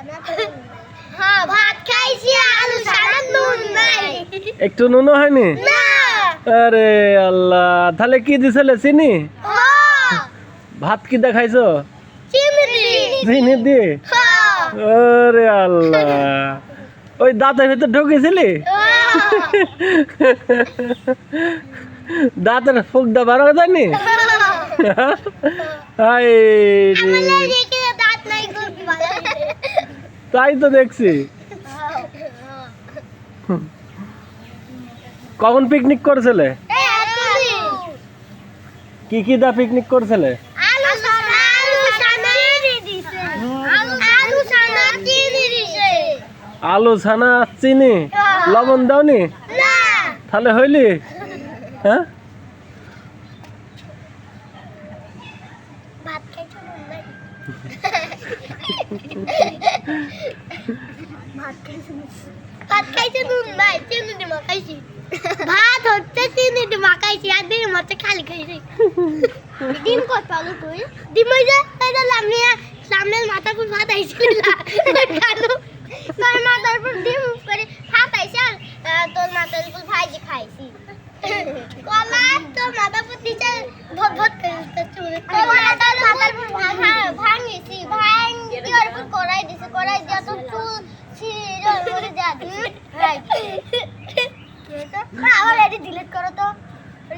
হ্যাঁ ভাত খাইছি আলু ছাড়া নুন নাই একটু নুনও হয়নি না আরে আল্লাহ তাহলে কি দিছিলে চিনি ভাত কি দেখাইছো চিনি দিয়ে আরে আল্লাহ ওই দাঁতের ভিতর ঢুকেছিলি দাঁতের ফুকটা বার হয়ে যায়নি হাই রে, তাই তো দেখছি কখন পিকনিক করছিলে কি কি দা পিকনিক করছিলে আলু ছানা চিনি লবণ দাওনি তাহলে হইলি হ্যাঁ ভাত খাইছে নুন নাই চিনি দিয়ে মাখাইছি ভাত হচ্ছে চিনি দিয়ে মাখাইছি আর ডিম হচ্ছে খালি খাইছি ডিম কত আলু তুই ডিম ওই যে সামনের মাথার উপর ভাত আইছিল কালো তোর মাথার উপর ডিম করে ভাত আইছে আর তোর মাথার উপর ভাজি খাইছি কলা তোর মাথার উপর দিছে ভট ভট করে চুরে তোর মাথার উপর ভাঙিছি ভাঙি ওর উপর কড়াই দিছে কড়াই দিয়ে তো চুল ছিড়ে ওরে যা রাইট আবার এডি ডিলিট করো তো